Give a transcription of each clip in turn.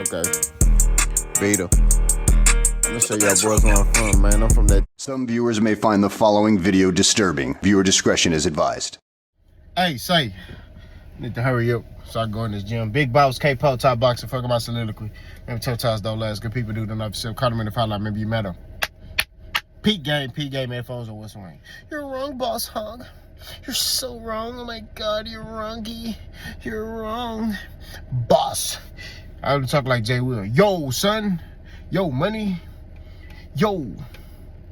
Okay. Vita. I'm gonna show y'all boys where I'm from, man. I'm from that. Some viewers may find the following video disturbing. Viewer discretion is advised. Hey, say, need to hurry up so I can go in this gym. Big Boss, K-Pop, top boxer, fuck about soliloquy. Maybe toe ties don't last. Good people do don't have yourself. Call them in the highlight, maybe you met them. Peak game headphones or what's wrong? You're wrong, BossHogg. You're so wrong. Oh my God, you're wrongy. You're wrong. Boss. I would talk like Jay Will. Yo, son. Yo, money. Yo,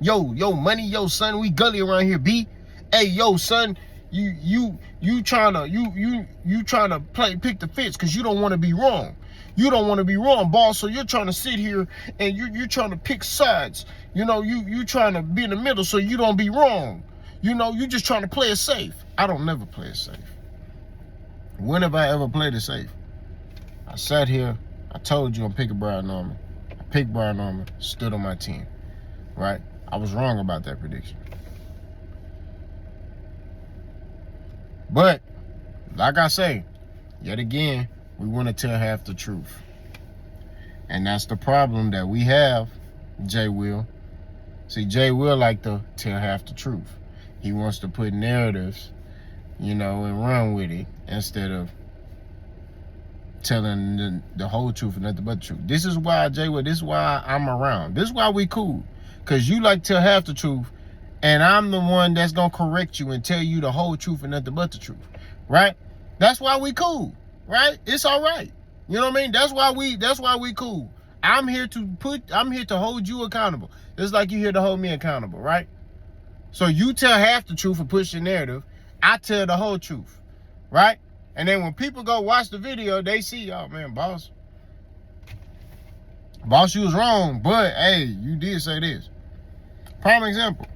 money. Yo, son. We gully around here, B. Hey, yo, son. You trying to pick the fits because you don't want to be wrong. You don't want to be wrong, boss. So you're trying to sit here and you're trying to pick sides. You know, you trying to be in the middle so you don't be wrong. You know, you just trying to play it safe. I don't never play it safe. When have I ever played it safe? I sat here, I told you I'm picking Brian Norman. I picked Brian Norman, stood on my team, right? I was wrong about that prediction. But, like I say, yet again, we want to tell half the truth. And that's the problem that we have, Jay Will. See, Jay Will like to tell half the truth. He wants to put narratives, you know, and run with it instead of telling the whole truth and nothing but the truth. This is why, Jay Will, this is why I'm around. This is why we cool. Because you like to tell half the truth, and I'm the one that's going to correct you and tell you the whole truth and nothing but the truth, right? That's why we cool, right? It's all right. You know what I mean? That's why we cool. I'm here to hold you accountable. It's like you're here to hold me accountable, right? So you tell half the truth and push the narrative. I tell the whole truth, right? And then when people go watch the video, they see, oh man, boss, you was wrong, but hey, you did say this. Prime example.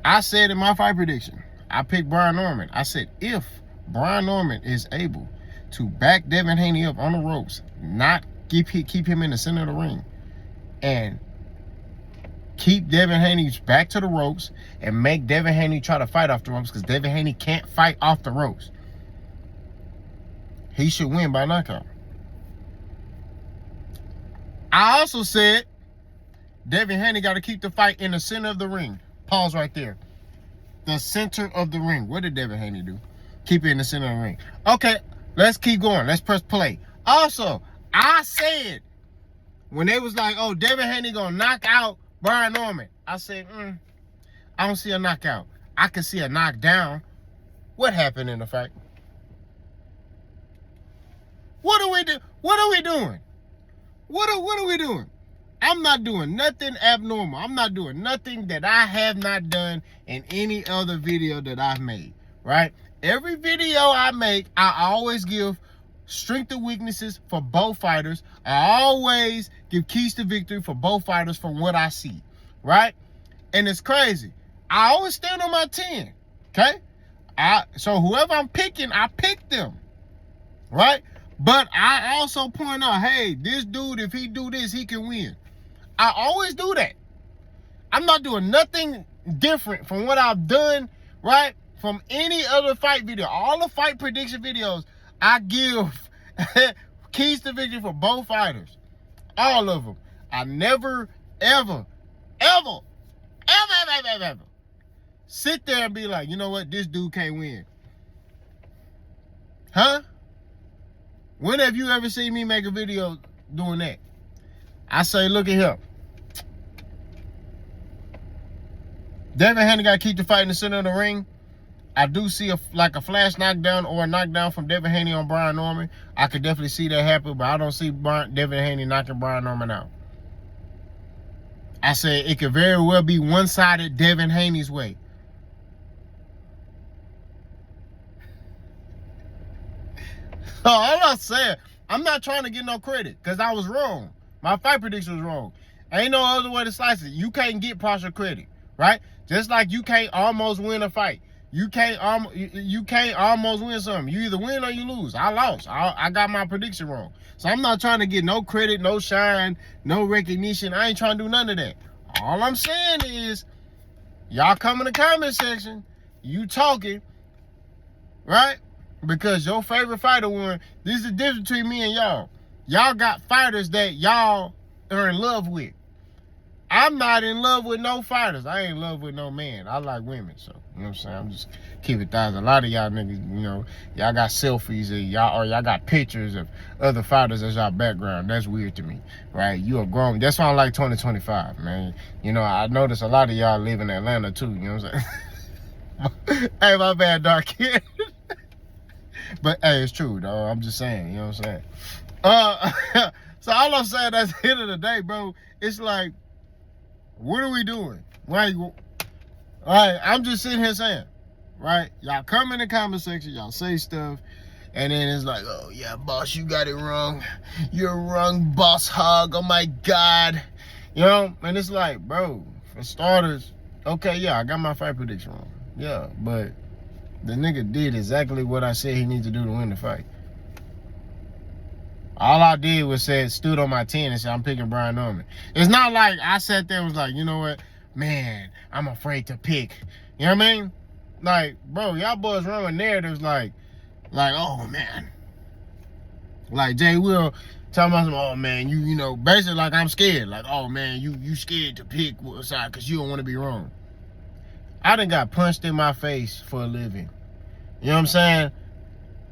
I said in my fight prediction, I picked Brian Norman. I said, if Brian Norman is able to back Devin Haney up on the ropes, not keep him in the center of the ring, and keep Devin Haney back to the ropes and make Devin Haney try to fight off the ropes, because Devin Haney can't fight off the ropes, he should win by knockout. I also said Devin Haney got to keep the fight in the center of the ring. Pause right there. The center of the ring. What did Devin Haney do? Keep it in the center of the ring. Okay, let's keep going. Let's press play. Also, I said, when they was like, oh, Devin Haney gonna knock out Brian Norman, I said, I don't see a knockout. I can see a knockdown. What happened in the fight? What are we doing? What are we doing? What are we doing? I'm not doing nothing abnormal. I'm not doing nothing that I have not done in any other video that I've made, right? Every video I make, I always give strengths and weaknesses for both fighters. I always give keys to victory for both fighters from what I see, right? And it's crazy. I always stand on my 10, okay? So whoever I'm picking, I pick them, right? But I also point out, hey, this dude, if he do this, he can win. I always do that. I'm not doing nothing different from what I've done, right? From any other fight video. All the fight prediction videos, I give keys to victory for both fighters. All of them. I never, ever sit there and be like, you know what? This dude can't win. Huh? When have you ever seen me make a video doing that? I say, look at him. Devin Haney got to keep the fight in the center of the ring. I do see a flash knockdown or a knockdown from Devin Haney on Brian Norman. I could definitely see that happen, but I don't see Devin Haney knocking Brian Norman out. I said it could very well be one-sided Devin Haney's way. Oh, I'm not trying to get no credit because I was wrong. My fight prediction was wrong. Ain't no other way to slice it. You can't get partial credit, right? Just like you can't almost win a fight. You can't almost win something. You either win or you lose. I lost. I got my prediction wrong. So I'm not trying to get no credit, no shine, no recognition. I ain't trying to do none of that. All I'm saying is, y'all come in the comment section, you talking, right? Because your favorite fighter won. This is the difference between me and y'all. Y'all got fighters that y'all are in love with. I'm not in love with no fighters. I ain't in love with no man. I like women, so you know what I'm saying? I'm just keeping thoughts. A lot of y'all niggas, you know, y'all got selfies and y'all got pictures of other fighters as y'all background. That's weird to me, right? You are grown. That's why I like 2025, man. You know, I notice a lot of y'all live in Atlanta too, you know what I'm saying? Hey, my bad, dark kid. But hey, it's true, though. I'm just saying, you know what I'm saying? So all I'm saying at the end of the day, bro, it's like, what are we doing? Right? I'm just sitting here saying, right? Y'all come in the comment section, y'all say stuff, and then it's like, oh yeah, boss, you got it wrong. You're wrong, BossHogg. Oh my God. You know? And it's like, bro, for starters, okay, yeah, I got my fight prediction wrong. Yeah, but the nigga did exactly what I said he needs to do to win the fight. All I did was stood on my 10 and said, I'm picking Brian Norman. It's not like I sat there and was like, you know what? Man, I'm afraid to pick. You know what I mean? Like, bro, y'all boys running narratives like, oh, man. Like, Jay Will talking about some, oh, man, you know, basically like I'm scared. Like, oh, man, you scared to pick what side because you don't want to be wrong. I done got punched in my face for a living. You know what I'm saying?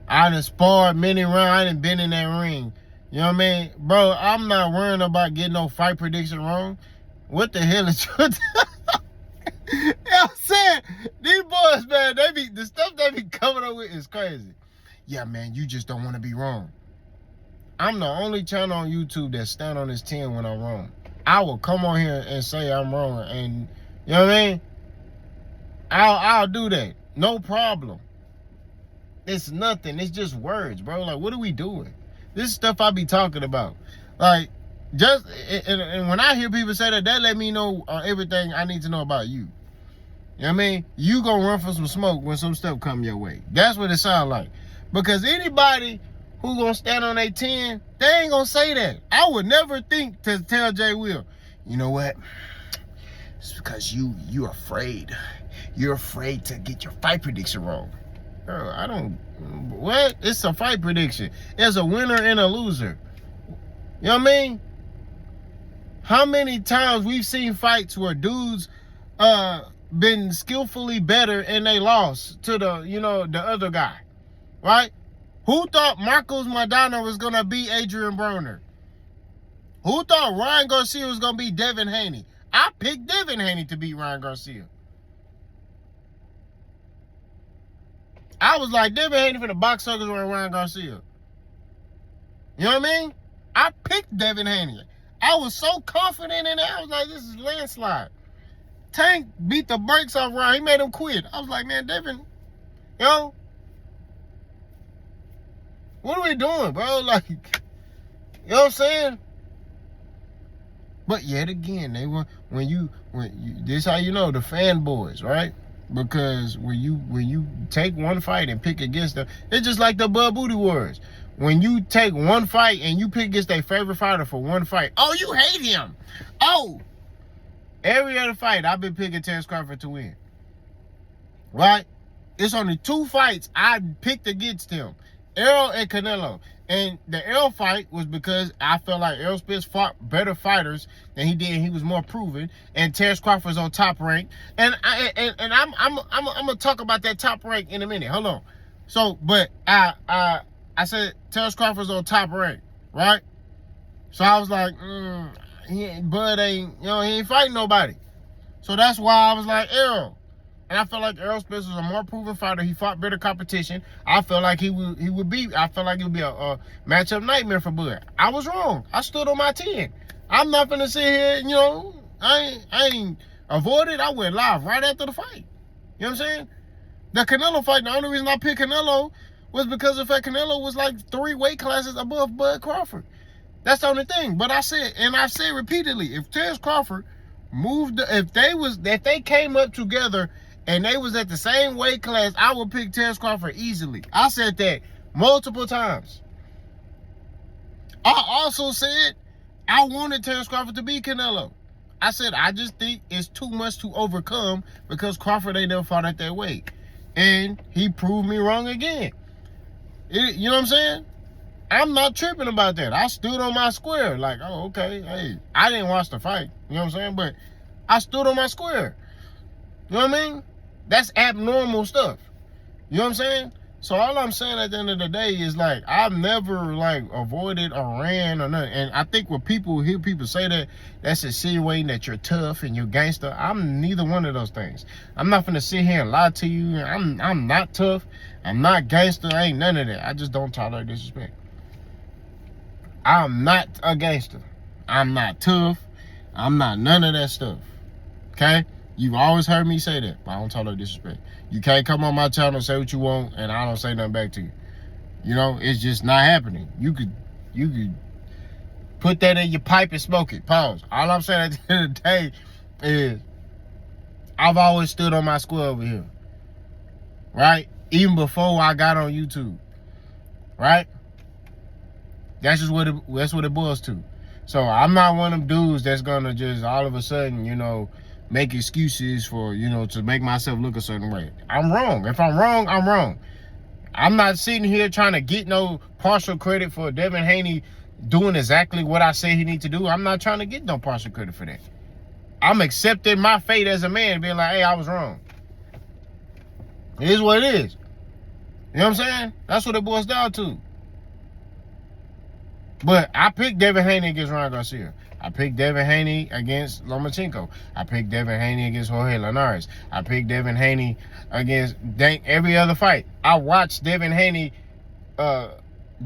I done sparred many rounds. I done been in that ring. You know what I mean? Bro, I'm not worrying about getting no fight prediction wrong. What the hell is you You know what I'm saying? These boys, man, the stuff they be coming up with is crazy. Yeah, man, you just don't want to be wrong. I'm the only channel on YouTube that stand on this 10 when I'm wrong. I will come on here and say I'm wrong, and you know what I mean? I'll do that. No problem. It's nothing. It's just words, bro. Like, what are we doing? This is stuff I be talking about. Like, and when I hear people say that let me know everything I need to know about you. You know what I mean? You gonna run for some smoke when some stuff come your way. That's what it sounds like. Because anybody who gonna stand on their 10, they ain't gonna say that. I would never think to tell Jay Will, you know what? It's because you're afraid. You're afraid to get your fight prediction wrong. Girl, I don't, what? It's a fight prediction. There's a winner and a loser. You know what I mean? How many times we've seen fights where dudes been skillfully better and they lost to the, you know, the other guy, right? Who thought Marcos Maidana was gonna beat Adrian Broner? Who thought Ryan Garcia was gonna beat Devin Haney? I picked Devin Haney to beat Ryan Garcia. I was like, Devin Haney for the BossHogg or Ryan Garcia. You know what I mean? I picked Devin Haney. I was so confident in it. I was like, this is landslide. Tank beat the brakes off Ryan. He made him quit. I was like, man, Devin, you know, what are we doing, bro? Like, you know what I'm saying? But yet again, they were this how you know the fanboys, right? Because when you take one fight and pick against them, it's just like the Bud Booty Wars. When you take one fight and you pick against their favorite fighter for one fight, oh, you hate him. Oh, every other fight I've been picking Terence Crawford to win. Right? It's only 2 fights I picked against him, Errol and Canelo. And the Errol fight was because I felt like Errol Spence fought better fighters than he did. He was more proven. And Terence Crawford's on top rank. And I'm gonna talk about that top rank in a minute. Hold on. So, but I said Terence Crawford's on top rank, right? So I was like, Bud ain't, you know, he ain't fighting nobody. So that's why I was like Errol. And I felt like Errol Spence was a more proven fighter. He fought better competition. I felt like he would be a matchup nightmare for Bud. I was wrong. I stood on my 10. I'm not gonna sit here, you know, I ain't avoided. I went live right after the fight. You know what I'm saying? The Canelo fight, the only reason I picked Canelo was because of the fact Canelo was like 3 weight classes above Bud Crawford. That's the only thing. But I said repeatedly, if Terence Crawford if they came up together and they was at the same weight class, I would pick Terence Crawford easily. I said that multiple times. I also said I wanted Terence Crawford to beat Canelo. I said I just think it's too much to overcome because Crawford ain't never fought at that weight. And he proved me wrong again. You know what I'm saying? I'm not tripping about that. I stood on my square. Like, oh, okay, hey, I didn't watch the fight. You know what I'm saying? But I stood on my square. You know what I mean? That's abnormal stuff. You know what I'm saying? So all I'm saying at the end of the day is, like, I've never, like, avoided or ran or nothing. And I think when people hear people say that, that's insinuating that you're tough and you're gangster. I'm neither one of those things. I'm not gonna sit here and lie to you. I'm not tough. I'm not gangster. I ain't none of that. I just don't tolerate disrespect. I'm not a gangster. I'm not tough. I'm not none of that stuff. Okay? You've always heard me say that, but I don't tolerate disrespect. You can't come on my channel and say what you want, and I don't say nothing back to you. You know, it's just not happening. You could put that in your pipe and smoke it. Pause. All I'm saying at the end of the day is I've always stood on my square over here. Right? Even before I got on YouTube. Right? That's just what it boils to. So I'm not one of them dudes that's gonna just all of a sudden, you know, make excuses for, you know, to make myself look a certain way. I'm wrong. If I'm wrong, I'm wrong. I'm not sitting here trying to get no partial credit for Devin Haney doing exactly what I say he needs to do. I'm not trying to get no partial credit for that. I'm accepting my fate as a man, being like, hey, I was wrong. It is what it is. You know what I'm saying? That's what it boils down to. But I picked Devin Haney against Ryan Garcia. I picked Devin Haney against Lomachenko. I picked Devin Haney against Jorge Linares. I picked Devin Haney against every other fight. I watched Devin Haney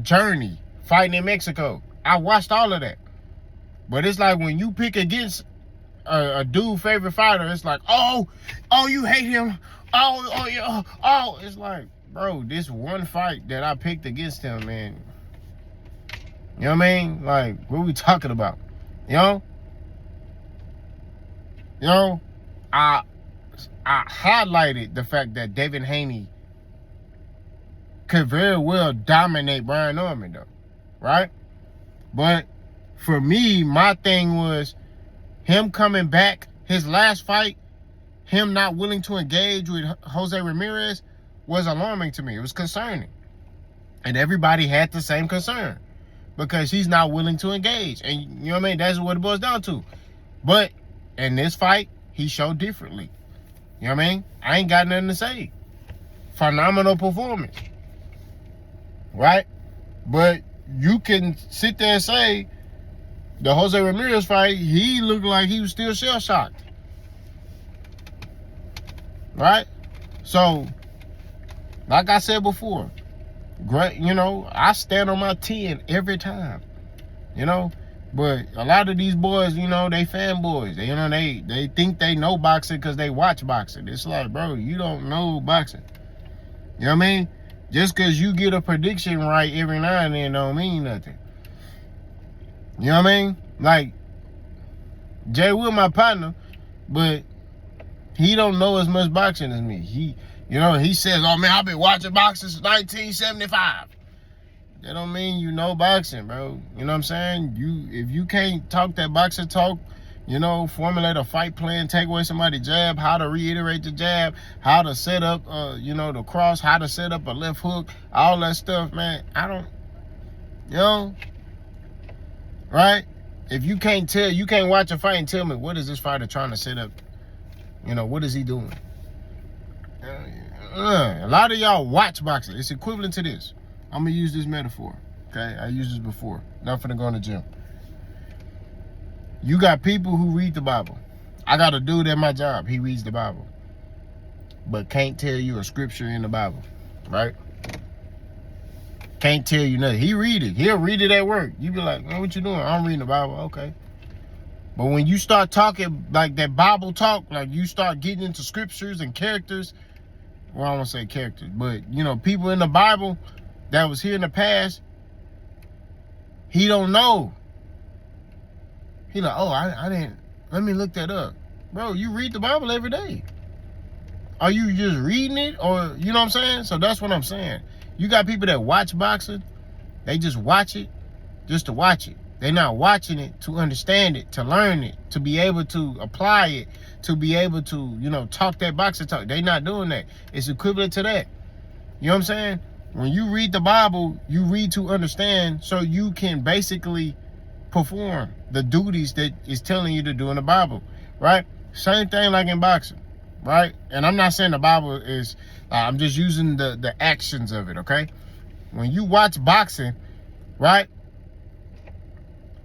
journey fighting in Mexico. I watched all of that. But it's like when you pick against a dude favorite fighter, it's like, oh, you hate him. Oh. It's like, bro, this one fight that I picked against him, man. You know what I mean? Like, what are we talking about? You know? I highlighted the fact that Devin Haney could very well dominate Brian Norman, though. Right? But for me, my thing was him coming back, his last fight, him not willing to engage with Jose Ramirez was alarming to me. It was concerning. And everybody had the same concern. Because he's not willing to engage. And you know what I mean? That's what it boils down to. But in this fight, he showed differently. You know what I mean? I ain't got nothing to say. Phenomenal performance. Right? But you can sit there and say, the Jose Ramirez fight, he looked like he was still shell-shocked. Right? So, like I said before, great, you know, I stand on my 10 every time, you know, but a lot of these boys, you know, they fanboys. They, you know, they think they know boxing because they watch boxing. It's like, bro, you don't know boxing. You know what I mean? Just because you get a prediction right every now and then don't mean nothing. You know what I mean? Like, Jay Will my partner, but he don't know as much boxing as me. You know, he says, oh man, I've been watching boxing since 1975. That don't mean you know boxing, bro. You know what I'm saying? If you can't talk that boxing talk, you know, formulate a fight plan, take away somebody's jab, how to reiterate the jab, how to set up, you know, the cross, how to set up a left hook, all that stuff, man. I don't, you know, right? If you can't tell, you can't watch a fight and tell me, what is this fighter trying to set up? You know, what is he doing? A lot of y'all watch boxing. It's equivalent to this. I'm going to use this metaphor. Okay? I used this before. Not finna go in the gym. You got people who read the Bible. I got a dude at my job. He reads the Bible. But can't tell you a scripture in the Bible. Right? Can't tell you nothing. He read it. He'll read it at work. You be like, man, what you doing? I'm reading the Bible. Okay. But when you start talking like that Bible talk, like you start getting into scriptures and characters, well, I don't want to say characters, but, you know, people in the Bible that was here in the past, he don't know. He like, oh, I didn't, let me look that up. Bro, you read the Bible every day. Are you just reading it? Or, you know what I'm saying? So that's what I'm saying. You got people that watch boxing. They just watch it just to watch it. They're not watching it to understand it, to learn it, to be able to apply it, to be able to, you know, talk that boxing talk. They're not doing that. It's equivalent to that. You know what I'm saying? When you read the Bible, you read to understand so you can basically perform the duties that is telling you to do in the Bible, right? Same thing like in boxing, right? And I'm not saying the Bible is, I'm just using the actions of it, okay? When you watch boxing, right?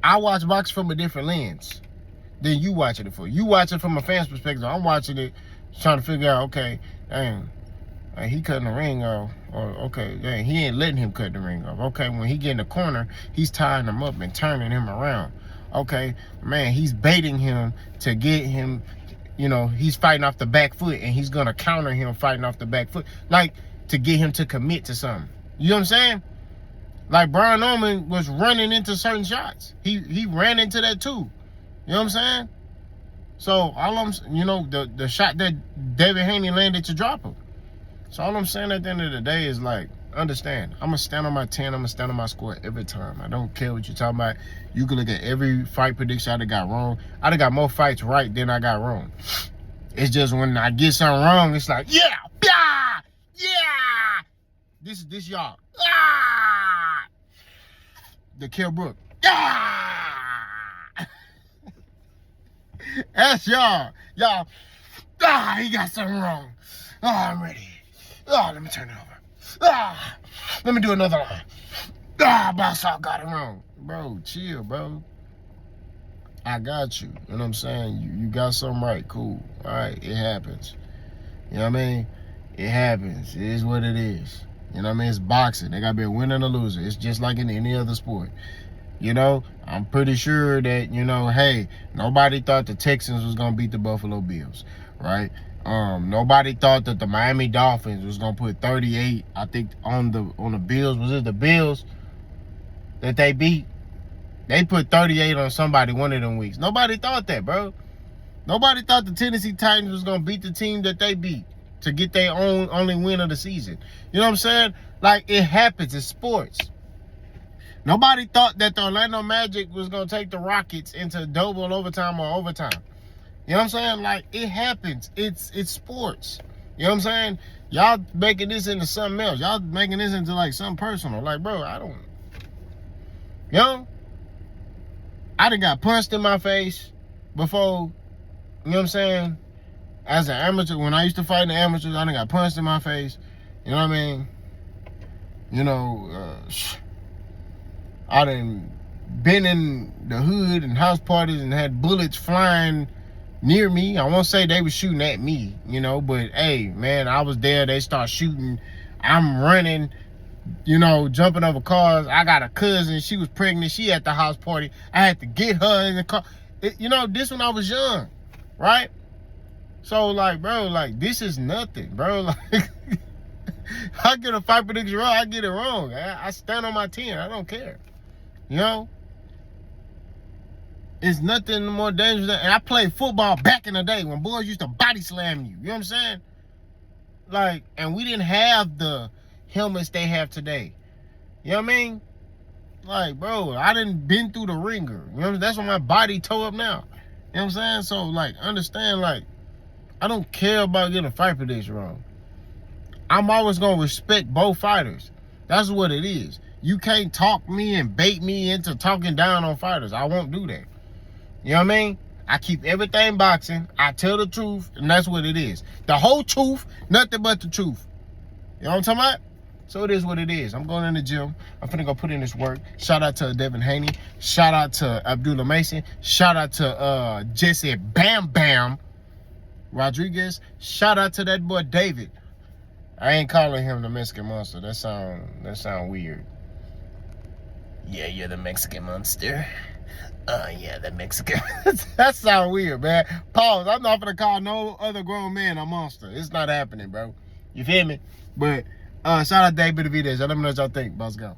I watch boxing from a different lens than you watching it for. You watch it from a fan's perspective. I'm watching it trying to figure out, okay, dang, he cutting the ring off, or okay, dang, he ain't letting him cut the ring off. Okay, when he get in the corner, he's tying him up and turning him around. Okay, man, he's baiting him to get him, he's fighting off the back foot, and he's gonna counter him fighting off the back foot, like to get him to commit to something. You know what I'm saying? Like Brian Norman was running into certain shots. He ran into that too. You know what I'm saying? So all I'm, the shot that David Haney landed to drop him. So all I'm saying at the end of the day is, like, understand, I'm going to stand on my 10, I'm going to stand on my score every time. I don't care what you're talking about. You can look at every fight prediction I done got wrong. I done got more fights right than I got wrong. It's just when I get something wrong, it's like, yeah, this y'all. The Kell Brook. That's y'all. Y'all, he got something wrong. I'm ready. Let me turn it over. Let me do another line. BossHogg got it wrong. Bro, chill, bro. I got you. You know what I'm saying? You got something right. Cool. All right, it happens. You know what I mean? It happens. It is what it is. You know what I mean? It's boxing. They got to be a winner and a loser. It's just like in any other sport. I'm pretty sure that, hey, nobody thought the Texans was going to beat the Buffalo Bills, right? Nobody thought that the Miami Dolphins was gonna put 38, I think, on the Bills. Was it the Bills that they beat? They put 38 on somebody one of them weeks. Nobody thought that, bro. Nobody thought the Tennessee Titans was gonna beat the team that they beat to get their only win of the season. You know what I'm saying? Like, it happens. It's sports. Nobody thought that the Orlando Magic was gonna take the Rockets into double overtime or overtime. You know what I'm saying? Like, it happens. It's sports. You know what I'm saying? Y'all making this into something else. Y'all making this into, like, something personal. Like, bro, I done got punched in my face before, you know what I'm saying? As an amateur, when I used to fight in the amateurs, I done got punched in my face. You know what I mean? I done been in the hood and house parties and had bullets flying near me. I won't say they were shooting at me, but hey, man, I was there. They start shooting. I'm running, jumping over cars. I got a cousin. She was pregnant. She at the house party. I had to get her in the car. This when I was young, right? So, like, bro, like, this is nothing, bro. Like, I get a fight prediction wrong. I get it wrong. I stand on my 10. I don't care. It's nothing more dangerous than, and I played football back in the day when boys used to body slam you. You know what I'm saying? Like, and we didn't have the helmets they have today. You know what I mean? Like, bro, I done been through the ringer. That's why my body toe up now. You know what I'm saying? So, like, understand, like, I don't care about getting a fight prediction wrong. I'm always going to respect both fighters. That's what it is. You can't talk me and bait me into talking down on fighters. I won't do that. You know what I mean? I keep everything boxing. I tell the truth, and that's what it is. The whole truth, nothing but the truth. You know what I'm talking about? So it is what it is. I'm going in the gym. I'm finna go put in this work. Shout out to Devin Haney. Shout out to Abdullah Mason. Shout out to Jesse Bam Bam Rodriguez. Shout out to that boy David. I ain't calling him the Mexican Monster. That sound weird. Yeah, you're the Mexican Monster. Yeah, the Mexican. That sound weird, man. Pause. I'm not gonna call no other grown man a monster. It's not happening, bro. You feel me? But shout out to David Benavidez. Let me know what y'all think. Boss go.